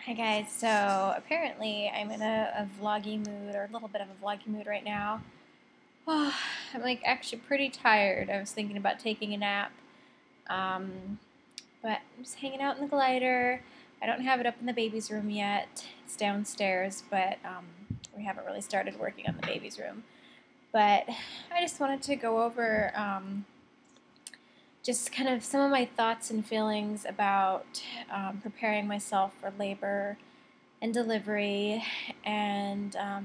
Hi guys, so apparently I'm in a vloggy mood, or a little bit of a vloggy mood right now. Oh, I'm like actually pretty tired. I was thinking about taking a nap, um, but I'm just hanging out in the glider. I don't have it up in the baby's room yet. It's downstairs, but we haven't really started working on the baby's room. But I just wanted to go over just kind of some of my thoughts and feelings about preparing myself for labor and delivery, and I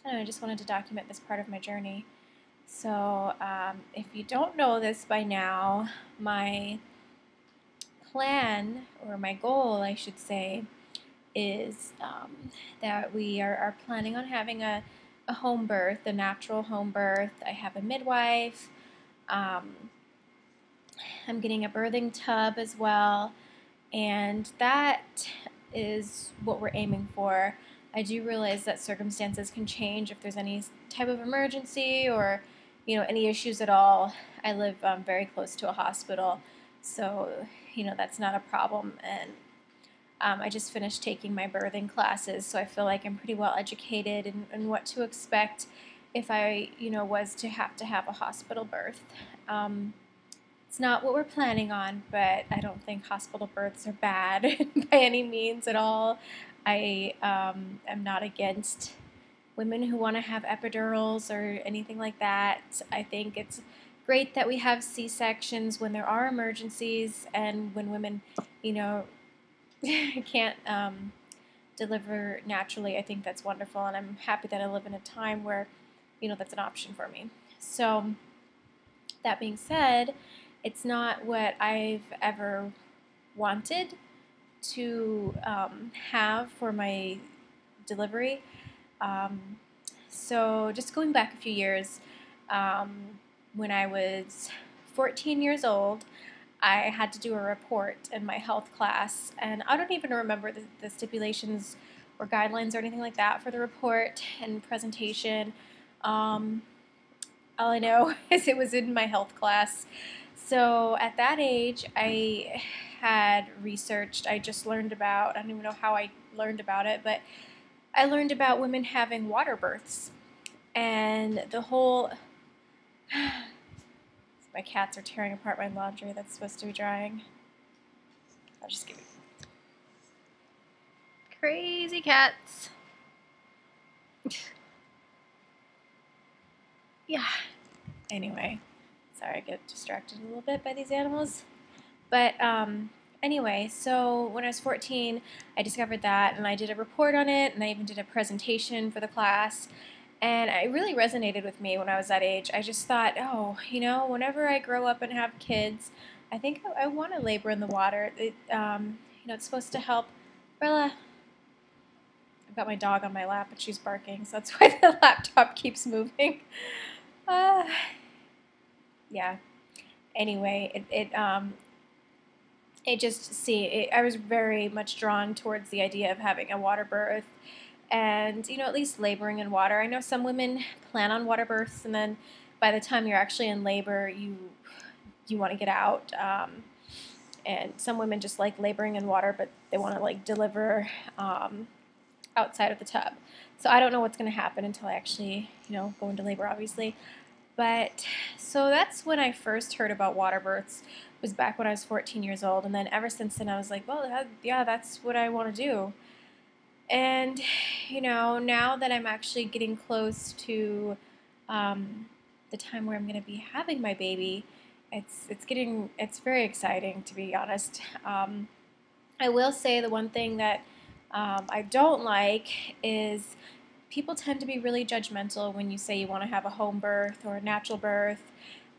don't know, I just wanted to document this part of my journey. So if you don't know this by now, my plan, or my goal I should say, is that we are planning on having a home birth, a natural home birth. I have a midwife. I'm getting a birthing tub as well, and that is what we're aiming for. I do realize that circumstances can change if there's any type of emergency, or any issues at all. I live very close to a hospital, so that's not a problem. And I just finished taking my birthing classes, so I feel like I'm pretty well educated in what to expect if I was to have a hospital birth. It's not what we're planning on, but I don't think hospital births are bad by any means at all. I am not against women who want to have epidurals or anything like that. I think it's great that we have C-sections when there are emergencies, and when women, can't deliver naturally. I think that's wonderful, and I'm happy that I live in a time where, that's an option for me. So, that being said, it's not what I've ever wanted to have for my delivery. So just going back a few years, when I was 14 years old, I had to do a report in my health class, and I don't even remember the stipulations or guidelines or anything like that for the report and presentation. All I know is it was in my health class. So at that age, I had researched, I just learned about, I don't even know how I learned about it, but I learned about women having water births. And the whole, my cats are tearing apart my laundry that's supposed to be drying. I'll just give you crazy cats. Yeah. Anyway, sorry, I get distracted a little bit by these animals. But anyway, so when I was 14, I discovered that, and I did a report on it, and I even did a presentation for the class. And it really resonated with me when I was that age. I just thought, oh, whenever I grow up and have kids, I think I want to labor in the water. It's supposed to help. Bella, I've got my dog on my lap, and she's barking, so that's why the laptop keeps moving. Uh, yeah. Anyway, I was very much drawn towards the idea of having a water birth, and at least laboring in water. I know some women plan on water births, and then by the time you're actually in labor, you want to get out. And some women just like laboring in water, but they want to like deliver outside of the tub. So I don't know what's going to happen until I actually go into labor, obviously. But so that's when I first heard about water births, was back when I was 14 years old, and then ever since then I was like, well, yeah, that's what I want to do. And now that I'm actually getting close to the time where I'm going to be having my baby, it's very exciting, to be honest. I will say the one thing that I don't like is people tend to be really judgmental when you say you want to have a home birth or a natural birth.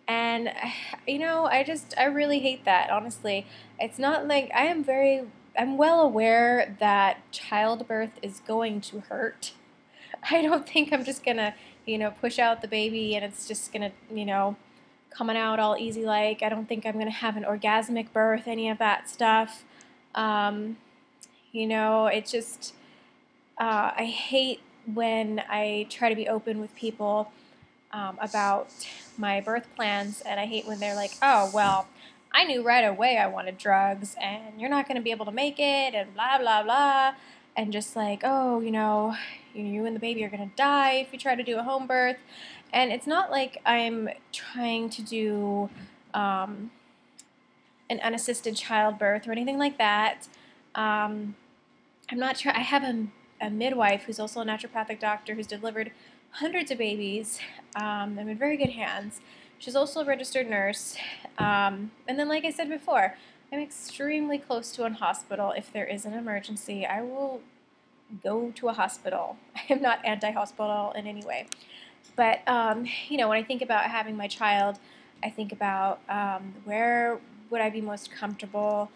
And, I really hate that, honestly. It's not like I'm well aware that childbirth is going to hurt. I don't think I'm just gonna, push out the baby and it's just gonna, coming out all easy like. I don't think I'm gonna have an orgasmic birth, any of that stuff. It just, I hate when I try to be open with people about my birth plans, and I hate when they're like, oh, well, I knew right away I wanted drugs, and you're not going to be able to make it, and blah, blah, blah. And just like, oh, you and the baby are going to die if you try to do a home birth. And it's not like I'm trying to do an unassisted childbirth or anything like that. I'm not sure. I have a midwife who's also a naturopathic doctor who's delivered hundreds of babies. I'm in very good hands. She's also a registered nurse. And then, like I said before, I'm extremely close to a hospital. If there is an emergency, I will go to a hospital. I am not anti-hospital in any way. But, when I think about having my child, I think about where would I be most comfortable,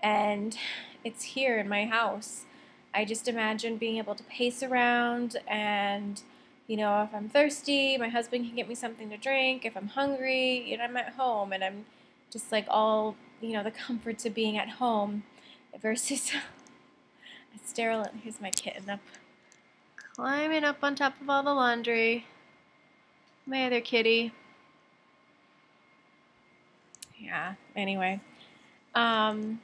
and it's here in my house. I just imagine being able to pace around, and if I'm thirsty, my husband can get me something to drink. If I'm hungry, I'm at home, and I'm just like all the comforts of being at home versus a sterile. Here's my kitten up climbing up on top of all the laundry. My other kitty. Yeah, anyway. So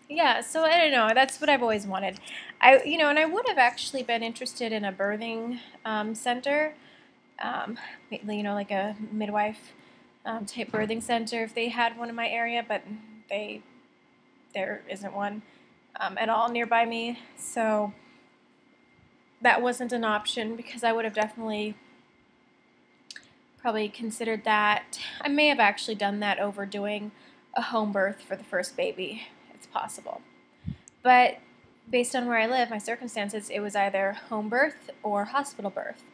I don't know. That's what I've always wanted. And I would have actually been interested in a birthing center, like a midwife type birthing center if they had one in my area, but there isn't one at all nearby me. So that wasn't an option because I would have definitely probably considered that. I may have actually done that over doing a home birth for the first baby. It's possible. But based on where I live, my circumstances, it was either home birth or hospital birth.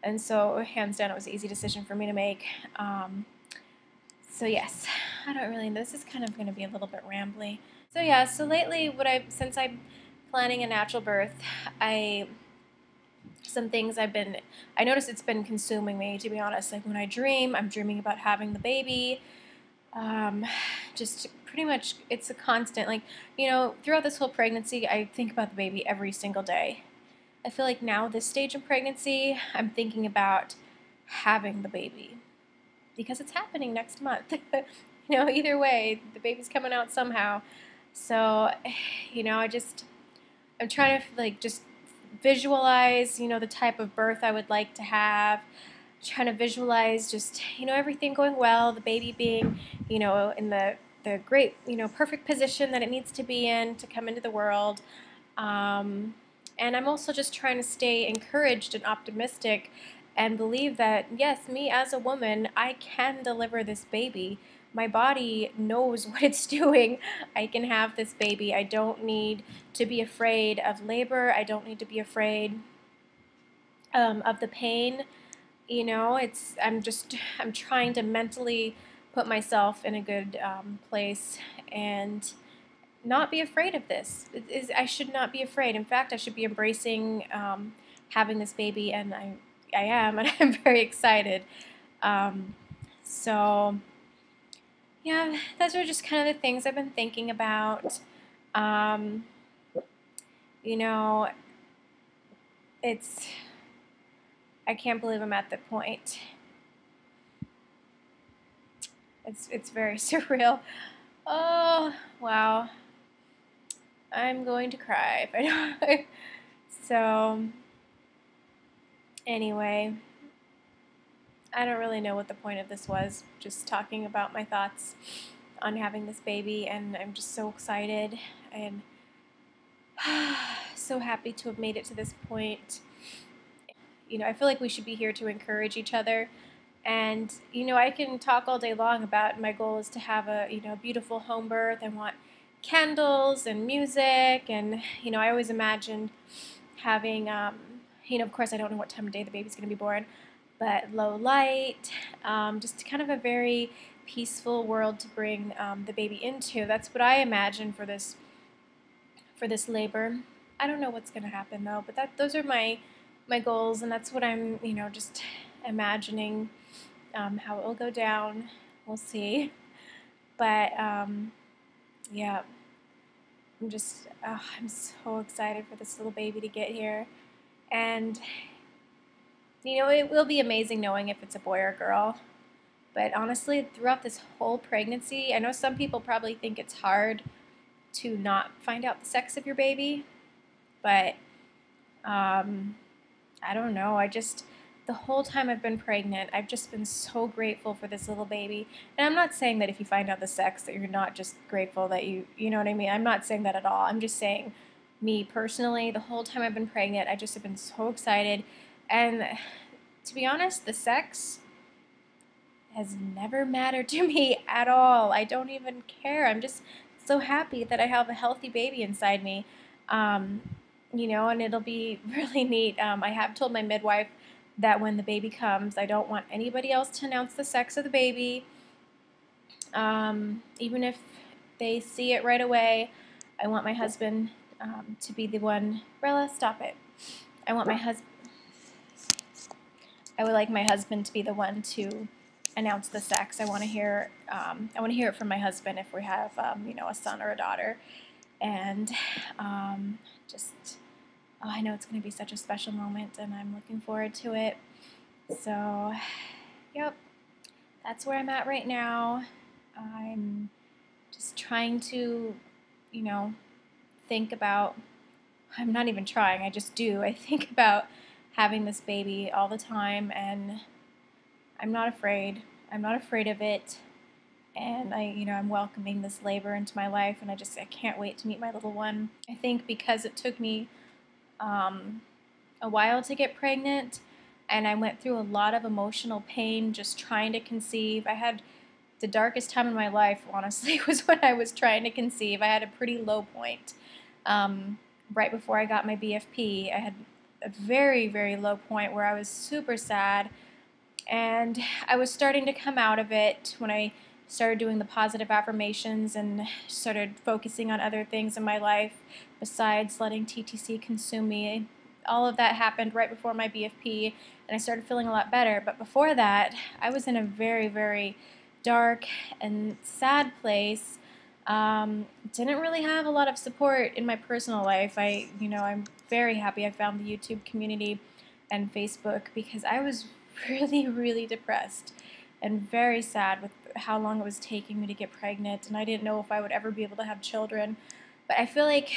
And so, hands down, it was an easy decision for me to make. So yes, I don't really know. This is kind of going to be a little bit rambly. So yeah, so lately, since I'm planning a natural birth, some things I noticed it's been consuming me, to be honest. Like when I dream, I'm dreaming about having the baby. Just pretty much, it's a constant, like, throughout this whole pregnancy, I think about the baby every single day. I feel like now, this stage in pregnancy, I'm thinking about having the baby because it's happening next month. Either way, the baby's coming out somehow. So, I'm trying to, like, just visualize, the type of birth I would like to have. Trying to visualize just, everything going well, the baby being, in the great, perfect position that it needs to be in to come into the world. And I'm also just trying to stay encouraged and optimistic and believe that, yes, me as a woman, I can deliver this baby. My body knows what it's doing. I can have this baby. I don't need to be afraid of labor. I don't need to be afraid of the pain. I'm trying to mentally put myself in a good place and not be afraid of this. I should not be afraid. In fact, I should be embracing having this baby, and I am, and I'm very excited. So, yeah, those are just kind of the things I've been thinking about. I can't believe I'm at that point. It's very surreal. Oh, wow. I'm going to cry if I don't. So, anyway, I don't really know what the point of this was. Just talking about my thoughts on having this baby, and I'm just so excited and so happy to have made it to this point. I feel like we should be here to encourage each other. And, I can talk all day long about my goal is to have a, beautiful home birth. I want candles and music. And, I always imagined having, of course, I don't know what time of day the baby's going to be born, but low light, just kind of a very peaceful world to bring the baby into. That's what I imagine for this labor. I don't know what's going to happen, though, but those are my goals, and that's what I'm, just imagining how it will go down. We'll see. But, yeah, I'm so excited for this little baby to get here. And, it will be amazing knowing if it's a boy or a girl. But honestly, throughout this whole pregnancy, I know some people probably think it's hard to not find out the sex of your baby, but I don't know. The whole time I've been pregnant, I've just been so grateful for this little baby. And I'm not saying that if you find out the sex that you're not just grateful that you know what I mean? I'm not saying that at all. I'm just saying, me personally, the whole time I've been pregnant, I just have been so excited. And to be honest, the sex has never mattered to me at all. I don't even care. I'm just so happy that I have a healthy baby inside me. Um, and it'll be really neat. I have told my midwife that when the baby comes, I don't want anybody else to announce the sex of the baby. Even if they see it right away, I want my husband to be the one. Rella, stop it. I want my husband. I would like my husband to be the one to announce the sex. I want to hear. I want to hear it from my husband if we have, a son or a daughter, and just. Oh, I know it's going to be such a special moment, and I'm looking forward to it. So, yep, that's where I'm at right now. I'm just trying to, think about. I'm not even trying. I just do. I think about having this baby all the time, and I'm not afraid. I'm not afraid of it, and I'm welcoming this labor into my life, and I can't wait to meet my little one. I think because it took me a while to get pregnant, and I went through a lot of emotional pain just trying to conceive. I had the darkest time in my life, honestly, was when I was trying to conceive. I had a pretty low point. Right before I got my BFP, I had a very, very low point where I was super sad, and I was starting to come out of it when I started doing the positive affirmations and started focusing on other things in my life besides letting TTC consume me. All of that happened right before my BFP, and I started feeling a lot better. But before that, I was in a very, very dark and sad place. Didn't really have a lot of support in my personal life. I'm very happy I found the YouTube community and Facebook, because I was really, really depressed and very sad with how long it was taking me to get pregnant, and I didn't know if I would ever be able to have children. But I feel like,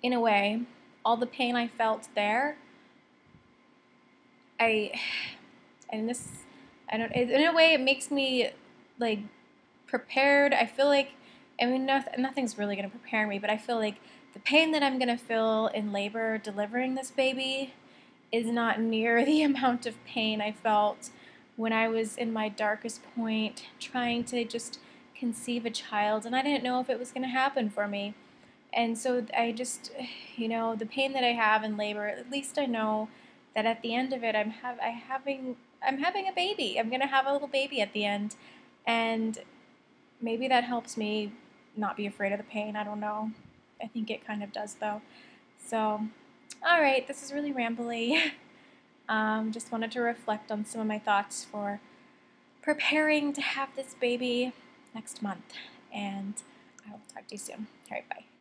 in a way, all the pain I felt there, in a way, it makes me, like, prepared. I feel like, nothing's really going to prepare me, but I feel like the pain that I'm going to feel in labor delivering this baby is not near the amount of pain I felt when I was in my darkest point trying to just conceive a child, and I didn't know if it was going to happen for me. And so I just, the pain that I have in labor, at least I know that at the end of it, I'm having a baby. I'm going to have a little baby at the end, and maybe that helps me not be afraid of the pain. I don't know. I think it kind of does, though. So, all right, this is really rambly. Just wanted to reflect on some of my thoughts for preparing to have this baby next month. And I will talk to you soon. All right, bye.